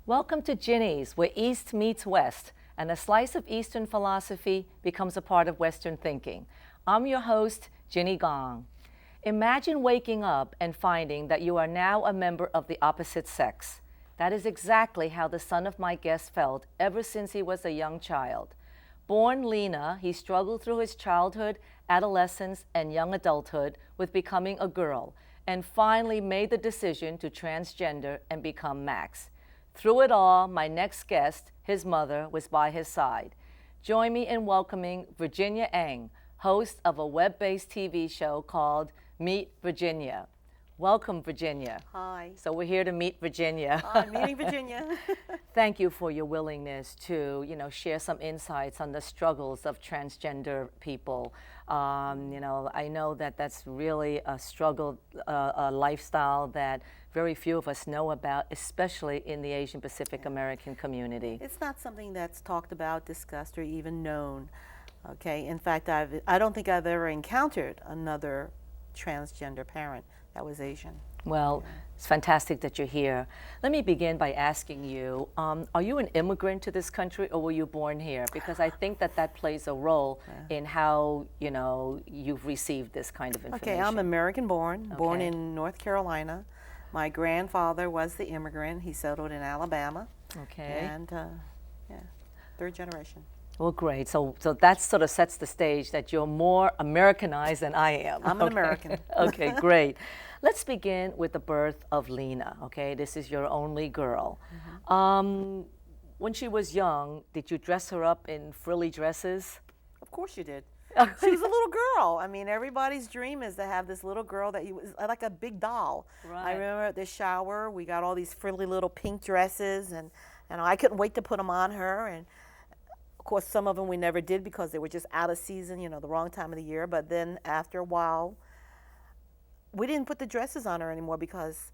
Welcome to Ginny's, where East meets West, and a slice of Eastern philosophy becomes a part of Western thinking. I'm your host, Ginny Gong. Imagine waking up and finding that you are now a member of the opposite sex. That is exactly how the son of my guest felt ever since he was a young child. Born Lena, he struggled through his childhood, adolescence, and young adulthood with becoming a girl, and finally made the decision to transgender and become Max. Through it all, my next guest, his mother, was by his side. Join me in welcoming Virginia Eng, host of a web-based TV show called Meet Virginia. Welcome, Virginia. Hi. So we're here to meet Virginia. Hi, meeting Virginia. Thank you for your willingness to, share some insights on the struggles of transgender people. I know that that's really a struggle, a lifestyle that very few of us know about, especially in the Asian Pacific American community. It's not something that's talked about, discussed, or even known. Okay. In fact, I don't think I've ever encountered another transgender parent that was Asian. Well, it's fantastic that you're here. Let me begin by asking you, are you an immigrant to this country or were you born here? Because I think that plays a role in how, you've received this kind of information. Okay, I'm American born in North Carolina. My grandfather was the immigrant. He settled in Alabama. Okay. And, third generation. Well, great. So that sort of sets the stage that you're more Americanized than I am. I'm an American. Okay, great. Let's begin with the birth of Lena, okay? This is your only girl. Mm-hmm. When she was young, did you dress her up in frilly dresses? Of course you did. She was a little girl. I mean, everybody's dream is to have this little girl that was like a big doll. Right. I remember at the shower, we got all these frilly little pink dresses, and I couldn't wait to put them on her. And of course, some of them we never did because they were just out of season, the wrong time of the year. But then after a while, we didn't put the dresses on her anymore because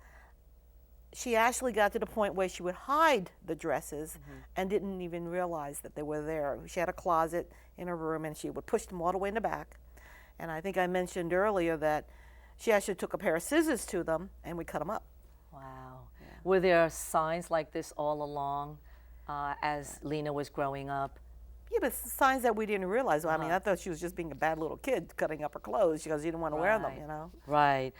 she actually got to the point where she would hide the dresses and didn't even realize that they were there. She had a closet in her room and she would push them all the way in the back. And I think I mentioned earlier that she actually took a pair of scissors to them and we cut them up. Wow. Yeah. Were there signs like this all along as Lena was growing up? Yeah, but signs that we didn't realize. Well, I mean, I thought she was just being a bad little kid cutting up her clothes because she didn't want to wear them, Right.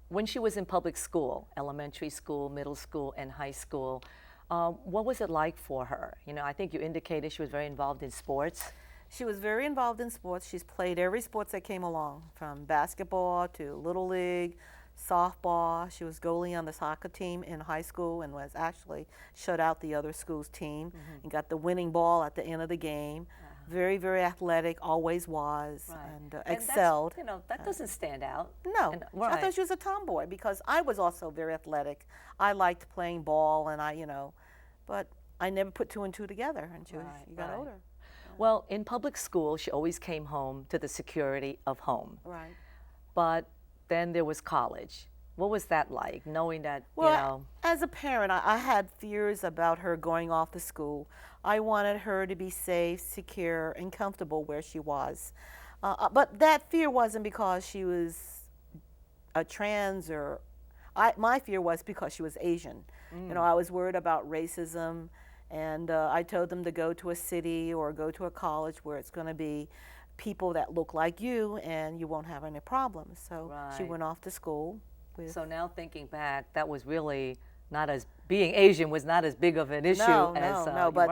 When she was in public school, elementary school, middle school, and high school, what was it like for her? I think you indicated she was very involved in sports. She was very involved in sports. She's played every sports that came along, from basketball to Little League, softball. She was goalie on the soccer team in high school and was actually shut out the other school's team and got the winning ball at the end of the game. Very, very athletic, always was, and excelled. That doesn't stand out. No, I thought she was a tomboy because I was also very athletic. I liked playing ball, and but I never put two and two together until she got older. Well, in public school, she always came home to the security of home. Right. But then there was college. What was that like, knowing that, as a parent, I had fears about her going off to school. I wanted her to be safe, secure, and comfortable where she was. But that fear wasn't because she was a trans my fear was because she was Asian. I was worried about racism, and I told them to go to a city or go to a college where it's going to be people that look like you and you won't have any problems. So she went off to school. So now thinking back, that was really being Asian was not as big of an issue as no, but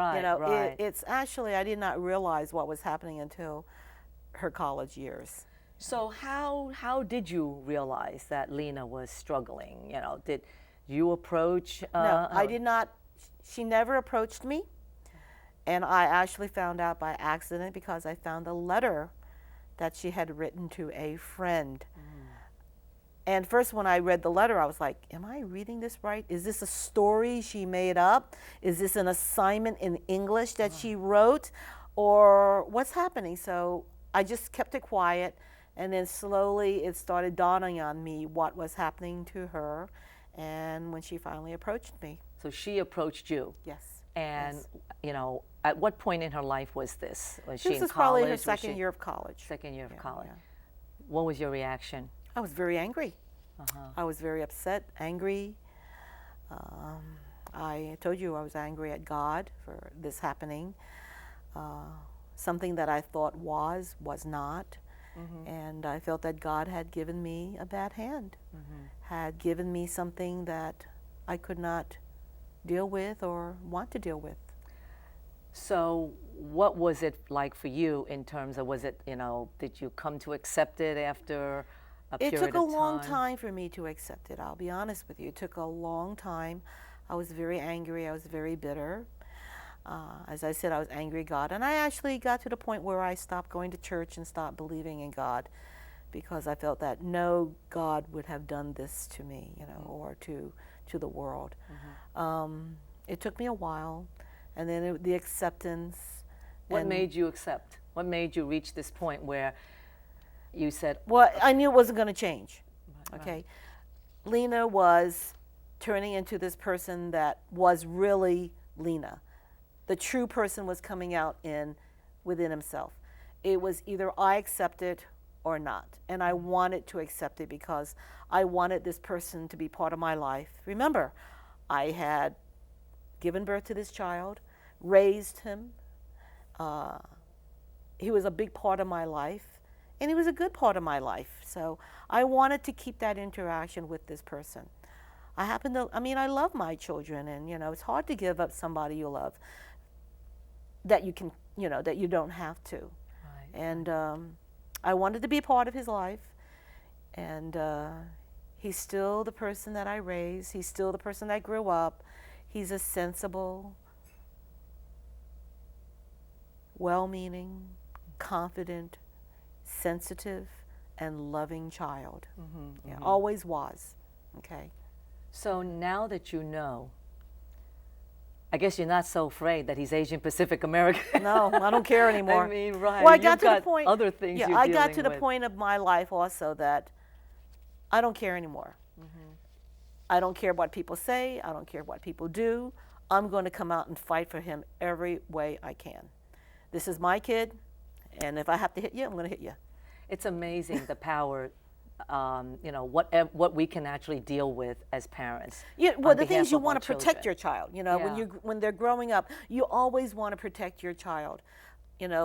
it's actually, I did not realize what was happening until her college years. So how did you realize that Lena was struggling? Did you approach? No, I did not. She never approached me. And I actually found out by accident because I found a letter that she had written to a friend. And first when I read the letter, I was like, am I reading this right? Is this a story she made up? Is this an assignment in English that she wrote? Or what's happening? So I just kept it quiet. And then slowly it started dawning on me what was happening to her. And when she finally approached me. So she approached you? Yes. And, at what point in her life was this? Was she in college? This was probably her second year of college. Second year of college. Yeah. What was your reaction? I was very angry. I was very upset, angry. I told you I was angry at God for this happening. Something that I thought was not. And I felt that God had given me a bad hand, had given me something that I could not deal with or want to deal with. So what was it like for you in terms of, was it, did you come to accept it after a period of time? It took a long time for me to accept it, I'll be honest with you. It took a long time. I was very angry, I was very bitter. As I said, I was angry at God. And I actually got to the point where I stopped going to church and stopped believing in God, because I felt that no God would have done this to me, or to the world. It took me a while, and then the acceptance. What made you accept? What made you reach this point where you said... Well, I knew it wasn't going to change, okay? Right. Lena was turning into this person that was really Lena. The true person was coming out within himself. It was either I accept it or not. And I wanted to accept it because I wanted this person to be part of my life. Remember, I had given birth to this child, raised him. He was a big part of my life, and he was a good part of my life. So I wanted to keep that interaction with this person. I love my children, and it's hard to give up somebody you love that you can, that you don't have to. Right. And I wanted to be part of his life, and he's still the person that I raised. He's still the person that grew up. He's a sensible, well-meaning, confident, sensitive, and loving child. Always was, okay? So now that you know, I guess you're not so afraid that he's Asian Pacific American. No, I don't care anymore. I mean, right. Well, I got to the point. Other things you're I got to dealing the point of my life also that I don't care anymore. I don't care what people say. I don't care what people do. I'm going to come out and fight for him every way I can. This is my kid, and if I have to hit you, I'm going to hit you. It's amazing the power, what we can actually deal with as parents. Yeah, well, the thing is, you want to protect your child. When they're growing up, you always want to protect your child.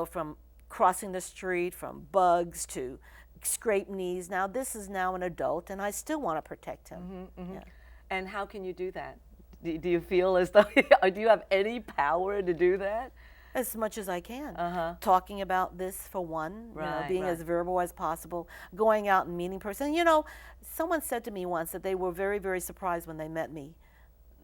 From crossing the street, from bugs to scraped knees. Now this is now an adult, and I still want to protect him. Yeah. And how can you do that? Do you feel as though do you have any power to do that? As much as I can. Talking about this for one, being as verbal as possible, going out and meeting person. Someone said to me once that they were very, very surprised when they met me.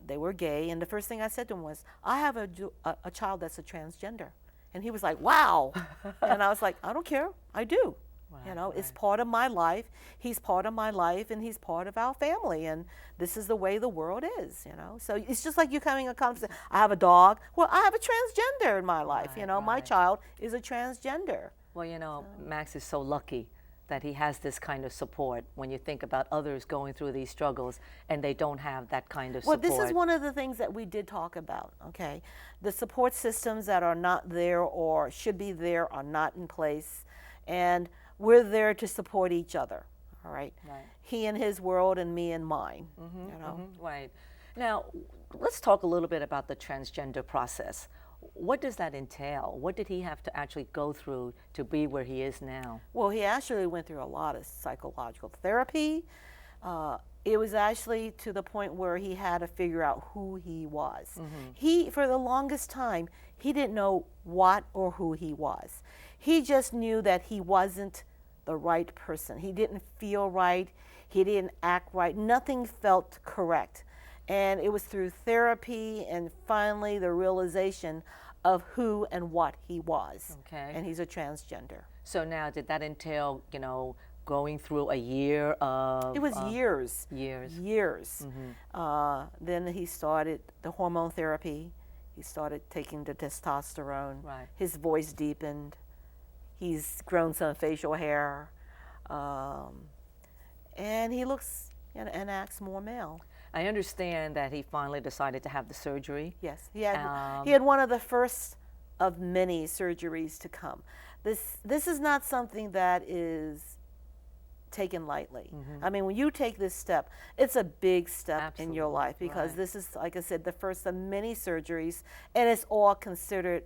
They were gay, and the first thing I said to them was, I have a child that's a transgender. And he was like, wow. And I was like, I don't care, I do. Wow, it's part of my life. He's part of my life, and he's part of our family. And this is the way the world is, So it's just like you having a conversation. I have a dog. Well, I have a transgender in my life. My child is a transgender. Well, Max is so lucky that he has this kind of support when you think about others going through these struggles and they don't have that kind of support. Well, this is one of the things that we did talk about, okay? The support systems that are not there or should be there are not in place. And we're there to support each other, all right? He in his world and me in mine, Right. Now, let's talk a little bit about the transgender process. What does that entail? What did he have to actually go through to be where he is now? Well, he actually went through a lot of psychological therapy. It was actually to the point where he had to figure out who he was. He, for the longest time, he didn't know what or who he was. He just knew that he wasn't the right person. He didn't feel right. He didn't act right. Nothing felt correct. And it was through therapy and finally the realization of who and what he was. Okay. And he's a transgender. So now, did that entail, going through a year of... It was years. Years. Then he started the hormone therapy. He started taking the testosterone. Right. His voice deepened. He's grown some facial hair. And he looks and acts more male. I understand that he finally decided to have the surgery. Yes, he had one of the first of many surgeries to come. This is not something that is taken lightly. I mean, when you take this step, it's a big step in your life, because right. this is, like I said, the first of many surgeries, and it's all considered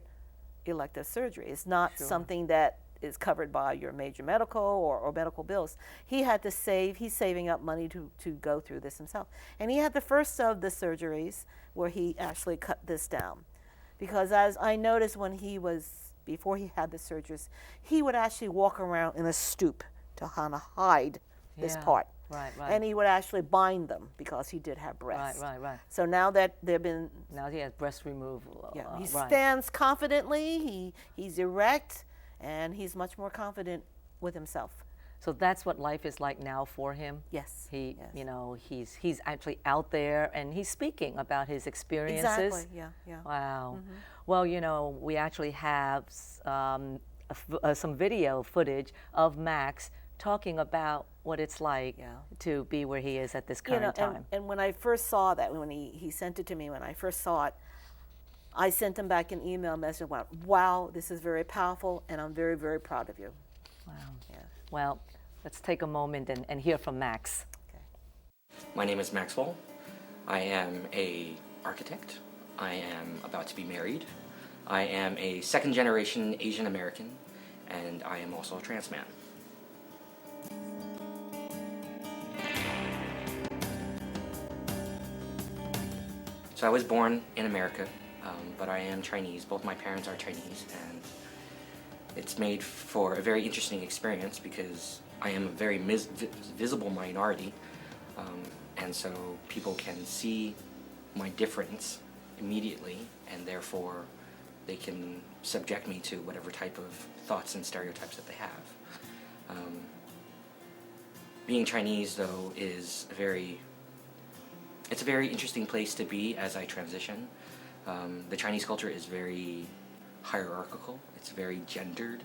elective surgery. It's not something that is covered by your major medical or medical bills. He had to save, he's saving up money to go through this himself. And he had the first of the surgeries where he actually cut this down. Because as I noticed when he was, before he had the surgeries, he would actually walk around in a stoop to kind of hide this part. Right, right. And he would actually bind them because he did have breasts. Right, right, right. So now that they've been, Now he has breast removal. yeah, he right. stands confidently, he's erect, and he's much more confident with himself. So that's what life is like now for him. Yes. He, yes. you know, he's actually out there and he's speaking about his experiences. Exactly. Yeah. Yeah. Wow. Well, you know, we actually have some video footage of Max talking about what it's like to be where he is at this current time. And when I first saw that, when he sent it to me, when I first saw it, I sent him back an email message. Went, wow, this is very powerful, and I'm very, very proud of you. Wow. Yeah. Well, let's take a moment and hear from Max. Okay. My name is Maxwell. I am an architect. I am about to be married. I am a second-generation Asian American, and I am also a trans man. So I was born in America, but I am Chinese. Both my parents are Chinese, and it's made for a very interesting experience because I am a very visible minority, and so people can see my difference immediately, and therefore they can subject me to whatever type of thoughts and stereotypes that they have. Being Chinese, though, is it's a very interesting place to be as I transition. The Chinese culture is very hierarchical, it's very gendered,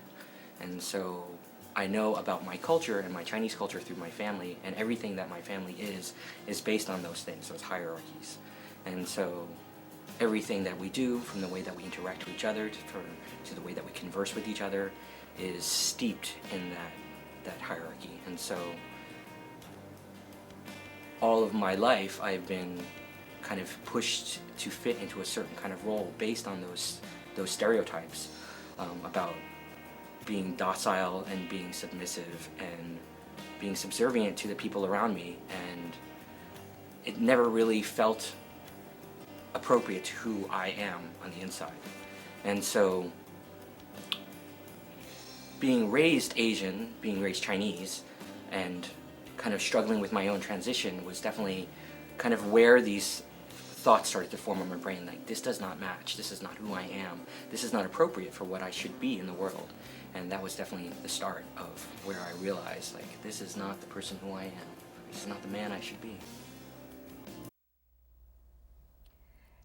and so I know about my culture and my Chinese culture through my family, and everything that my family is based on those things, those hierarchies. And so everything that we do, from the way that we interact with each other to the way that we converse with each other, is steeped in that hierarchy. And so all of my life I've been kind of pushed to fit into a certain kind of role based on those stereotypes about being docile and being submissive and being subservient to the people around me, and it never really felt appropriate to who I am on the inside. And so being raised Asian, being raised Chinese, and kind of struggling with my own transition was definitely kind of where these thoughts started to form in my brain, like, this does not match, this is not who I am, this is not appropriate for what I should be in the world. And that was definitely the start of where I realized, like, this is not the person who I am, this is not the man I should be.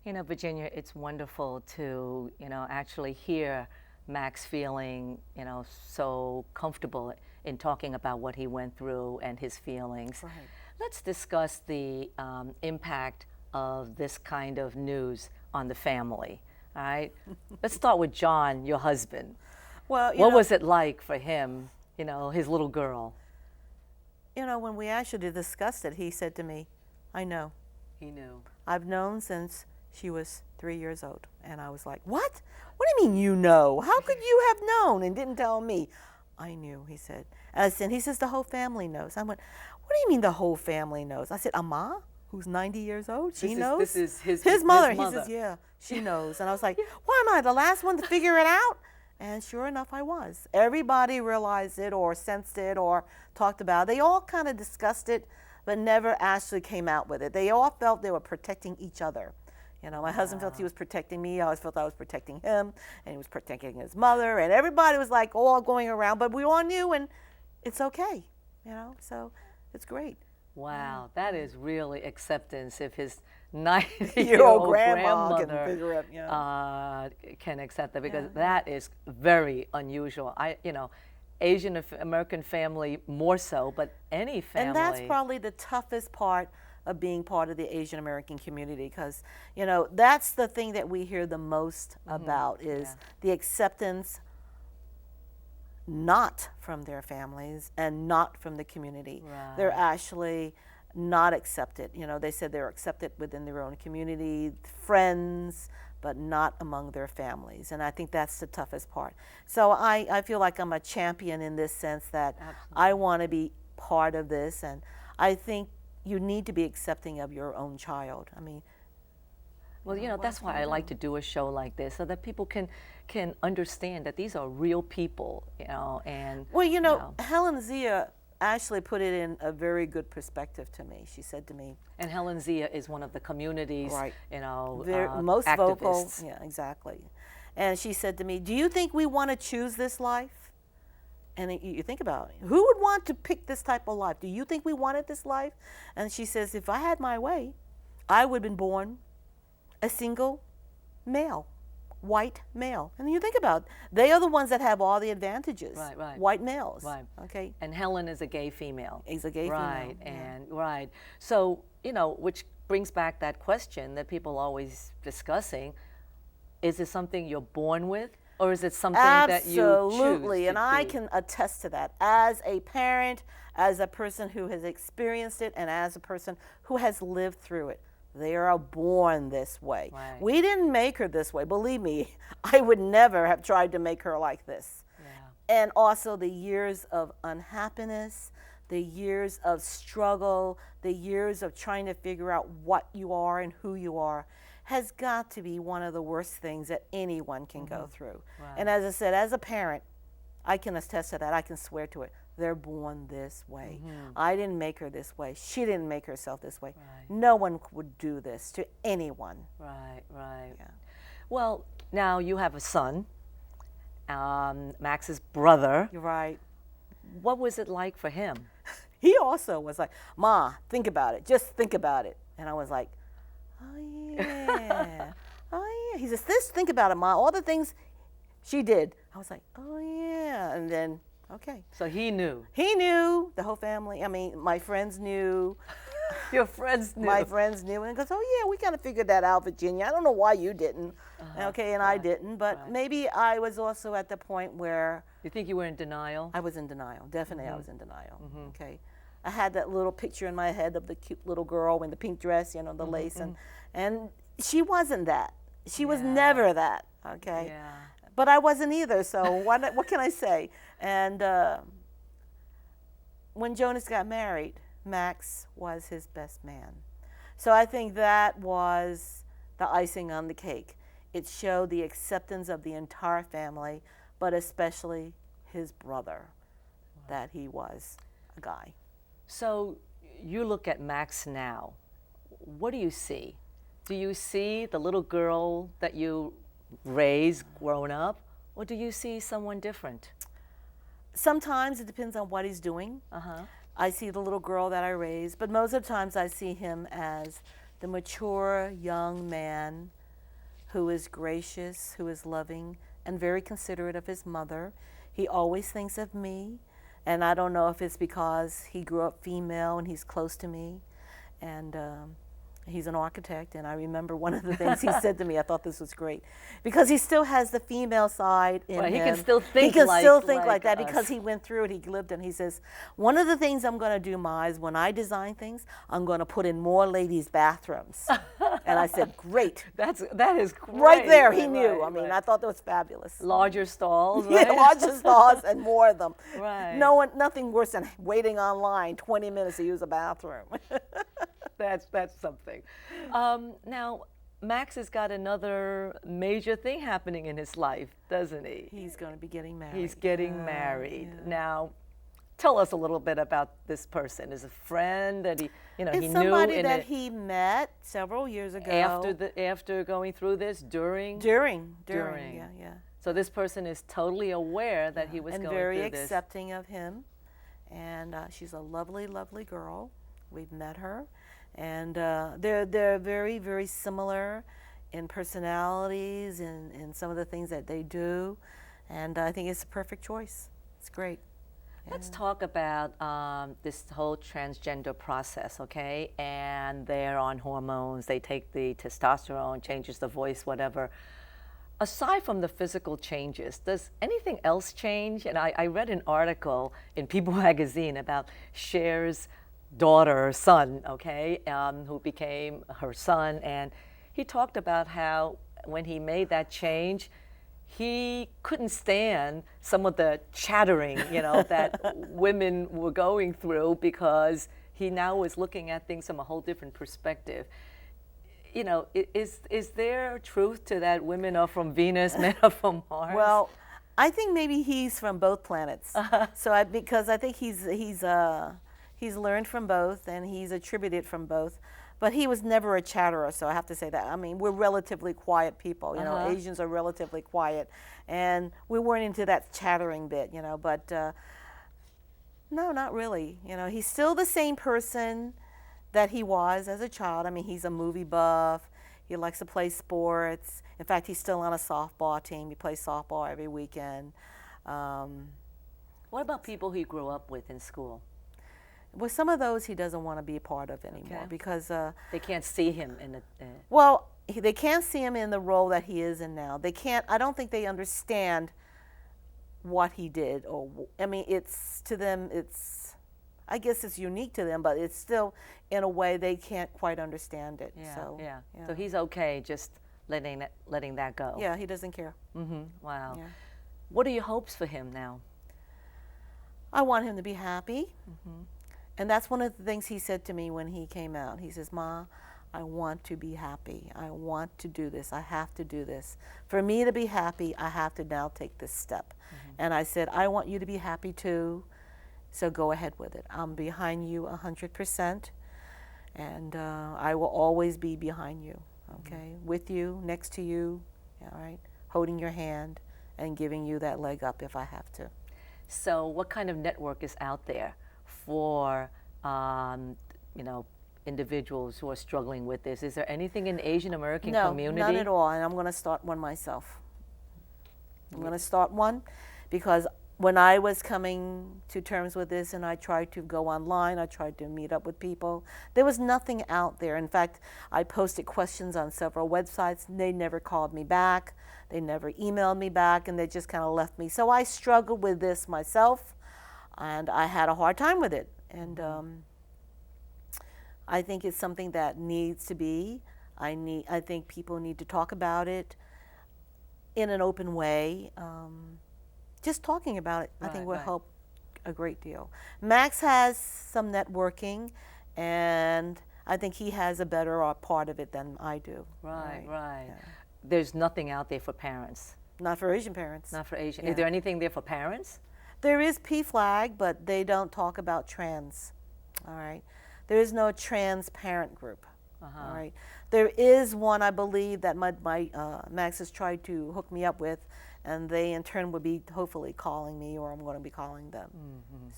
You know, Virginia, it's wonderful to, you know, actually hear Max feeling, you know, so comfortable in talking about what he went through and his feelings. Right. Let's discuss the impact of this kind of news on the family, all right? Let's start with John, your husband. Well, what was it like for him, you know, his little girl? You know, when we actually discussed it, he said to me, I know. He knew. I've known since she was 3 years old. And I was like, what? What do you mean you know? How could you have known and didn't tell me? I knew, he said. And he says, the whole family knows. I went, what do you mean the whole family knows? I said, Ama, who's 90 years old, she knows? This is his mother. He says, yeah, she knows. And I was like, why am I the last one to figure it out? And sure enough, I was. Everybody realized it or sensed it or talked about it. They all kind of discussed it, but never actually came out with it. They all felt they were protecting each other. You know, my husband felt he was protecting me. I always felt I was protecting him, and he was protecting his mother, and everybody was like all going around, but we all knew, and it's okay, you know, so it's great. Wow, that is really acceptance if his 90-year-old grandmother can figure it, can accept that, because that is very unusual. You know, Asian American family more so, but any family. And that's probably the toughest part of being part of the Asian American community, because, you know, that's the thing that we hear the most about is the acceptance not from their families and not from the community. Right. They're actually not accepted. You know, they said they're accepted within their own community, friends, but not among their families. And I think that's the toughest part. So I feel like I'm a champion in this sense that I want to be part of this. And I think you need to be accepting of your own child. I mean, well, you know, that's why I like to do a show like this, so that people can understand that these are real people, you know, and... Well, you know, Helen Zia actually put it in a very good perspective to me. She said to me... And Helen Zia is one of the community's, right, you know, most activists. vocal. Yeah, exactly. And she said to me, do you think we want to choose this life? And you think about it. Who would want to pick this type of life? Do you think we wanted this life? And she says, if I had my way, I would have been born a single male, white male. And you think about it, they are the ones that have all the advantages. Right, right. White males. Right. Okay. And Helen is a gay female. Is a gay female. Right, Yeah. and right. So, you know, which brings back that question that people are always discussing. Is it something you're born with? Or is it something that you choose? Absolutely, and I be? can attest to that. As a parent, as a person who has experienced it, and as a person who has lived through it. They are born this way. Right. We didn't make her this way. Believe me, I would never have tried to make her like this. Yeah. And also the years of unhappiness, the years of struggle, the years of trying to figure out what you are and who you are has got to be one of the worst things that anyone can go through. Right. And as I said, as a parent, I can attest to that. I can swear to it. They're born this way. I didn't make her this way. She didn't make herself this way. Right. No one would do this to anyone. Right, right. Yeah. Well, now you have a son, Max's brother. You're right. What was it like for him? He also was like, Ma, think about it. Just think about it. And I was like, oh, yeah. Oh, yeah. He says, think about it, Ma. All the things she did. I was like, oh, yeah. And then, okay. So he knew. He knew, the whole family. I mean, my friends knew. Your friends knew. My friends knew. And he goes, oh, yeah, we kind of figured that out, Virginia. I don't know why you didn't. Okay, and I didn't. But maybe I was also at the point where You think you were in denial? I was in denial. Definitely, I was in denial. Okay. I had that little picture in my head of the cute little girl in the pink dress, you know, the lace. And she wasn't that. She was never that. Okay. Yeah. But I wasn't either, so what can I say? And when Jonas got married, Max was his best man. So I think that was the icing on the cake. It showed the acceptance of the entire family, but especially his brother, that he was a guy. So you look at Max now. What do you see? Do you see the little girl that you raised grown up, or do you see someone different? Sometimes it depends on what he's doing. I see the little girl that I raised, but most of the times I see him as the mature young man who is gracious, who is loving, and very considerate of his mother. He always thinks of me, and I don't know if it's because he grew up female and he's close to me, and he's an architect, and I remember one of the things he said to me, I thought this was great, because he still has the female side in him. He can still think like that us. because he went through it, he lived it, and he says, one of the things I'm going to do, Ma, is when I design things, I'm going to put in more ladies' bathrooms. And I said, great. That is great. Right there, he knew. Right, I mean, right. I thought that was fabulous. Larger stalls, right? Yeah, larger stalls and more of them. Right. Nothing worse than waiting online 20 minutes to use a bathroom. That's something. Now, Max has got another major thing happening in his life, doesn't he? He's going to be getting married. He's getting married. Now, tell us a little bit about this person. Is a friend that he knew It's somebody that he met several years ago. after going through this, during. During. Yeah. So this person is totally aware that he was and going very through this. accepting of him. And she's a lovely, lovely girl. We've met her. And they're very, very similar in personalities and in some of the things that they do. And I think it's a perfect choice. It's great. Let's talk about this whole transgender process, okay? And they're on hormones. They take the testosterone, changes the voice, whatever. Aside from the physical changes, does anything else change? And I read an article in People magazine about Cher's daughter or son, okay, who became her son. And he talked about how when he made that change, he couldn't stand some of the chattering, that women were going through, because he now was looking at things from a whole different perspective. Is there truth to that? Women are from Venus, men are from Mars. Well, I think maybe he's from both planets. Because I think he's learned from both, and he's attributed from both. But he was never a chatterer, so I have to say that. I mean, we're relatively quiet people. Asians are relatively quiet, and we weren't into that chattering bit. But no, not really. He's still the same person that he was as a child. I mean, he's a movie buff. He likes to play sports. In fact, he's still on a softball team. He plays softball every weekend. What about people he grew up with in school? Well, some of those he doesn't want to be a part of anymore, because they can't see him in the. Well, they can't see him in the role that he is in now. They can't. I don't think they understand what he did, or I mean, it's to them. I guess it's unique to them, but it's still, in a way, they can't quite understand it. Yeah, so, yeah. So he's okay just letting that go. Yeah, he doesn't care. Wow. Yeah. What are your hopes for him now? I want him to be happy. And that's one of the things he said to me when he came out. He says, "Ma, I want to be happy. I want to do this. I have to do this. For me to be happy, I have to now take this step." And I said, "I want you to be happy too, so go ahead with it. I'm behind you 100%, and I will always be behind you, okay? With you, next to you, all right? Holding your hand and giving you that leg up if I have to." So what kind of network is out there for, individuals who are struggling with this? Is there anything in the Asian American community? No, none at all, and I'm going to start one myself. I'm going to start one because when I was coming to terms with this and I tried to go online, I tried to meet up with people, there was nothing out there. In fact, I posted questions on several websites. They never called me back. They never emailed me back, and they just kind of left me. So I struggled with this myself, and I had a hard time with it. And I think it's something that needs to be. I think people need to talk about it in an open way. Just talking about it, I think, will help a great deal. Max has some networking, and I think he has a better part of it than I do. Right. Yeah. There's nothing out there for parents. Not for Asian parents. Not for Asian. Yeah. Is there anything there for parents? There is PFLAG, but they don't talk about trans. All right. There is no trans parent group. All right. There is one, I believe, that my Max has tried to hook me up with, and they in turn would be hopefully calling me, or I'm going to be calling them.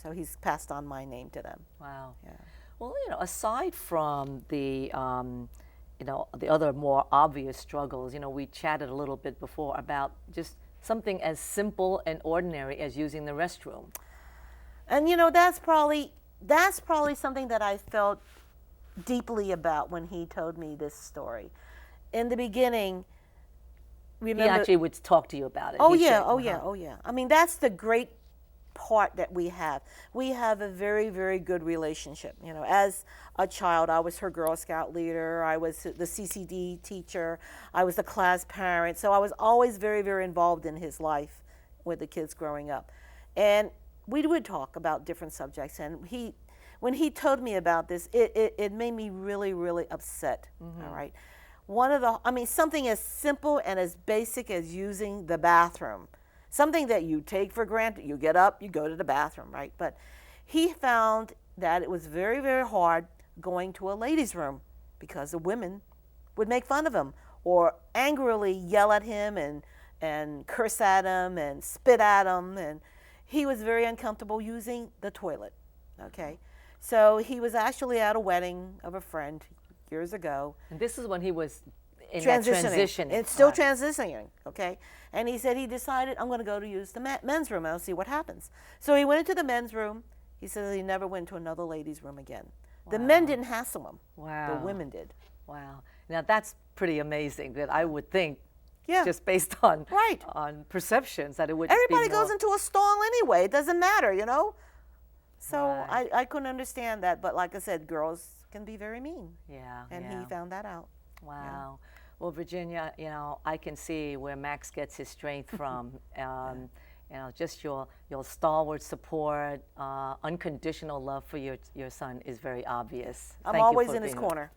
So he's passed on my name to them. Wow. Yeah. Well, aside from the the other more obvious struggles, we chatted a little bit before about just something as simple and ordinary as using the restroom. And that's probably something that I felt deeply about when he told me this story. In the beginning, remember, he actually would talk to you about it. Oh yeah. I mean, that's the great part that we have. We have a very, very good relationship. As a child, I was her Girl Scout leader. I was the CCD teacher. I was the class parent. So I was always very, very involved in his life with the kids growing up. And we would talk about different subjects. And when he told me about this, it made me really, really upset. All right. Something as simple and as basic as using the bathroom. Something that you take for granted. You get up, you go to the bathroom, right? But he found that it was very, very hard going to a ladies' room because the women would make fun of him or angrily yell at him and curse at him and spit at him. And he was very uncomfortable using the toilet, okay? So he was actually at a wedding of a friend years ago. And this is when he was in transitioning. It's still transitioning, okay? And he said he decided, I'm going to go to use the men's room and I'll see what happens. So he went into the men's room. He said he never went to another ladies' room again. Wow. The men didn't hassle him. Wow. The women did. Wow. Now that's pretty amazing. That I would think Yeah. just based on Right. on perceptions that it would. Everybody be more, goes into a stall anyway. It doesn't matter, you know. So Right. I couldn't understand that, but like I said, girls can be very mean, Yeah. and yeah. he found that out. Wow. Well, Virginia, I can see where Max gets his strength from. Just your stalwart support, unconditional love for your son is very obvious. I'm Thank you always for in his being- corner.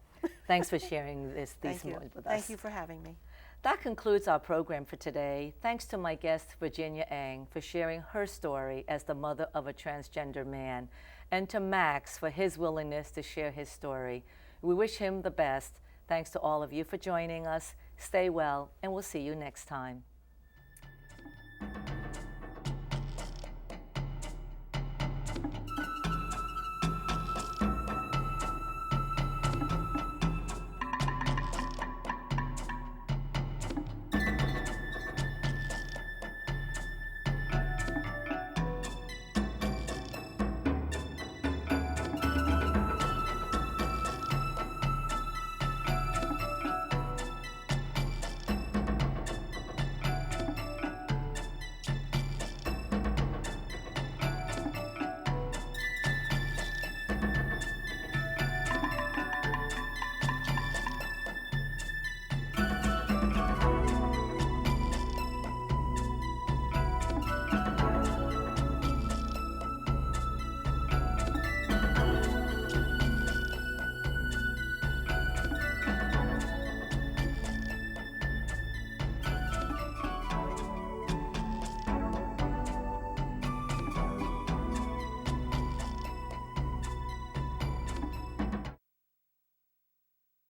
Thanks for sharing these Thank you. moments with us. Thank you for having me. That concludes our program for today. Thanks to my guest, Virginia Eng, for sharing her story as the mother of a transgender man, and to Max for his willingness to share his story. We wish him the best. Thanks to all of you for joining us. Stay well, and we'll see you next time.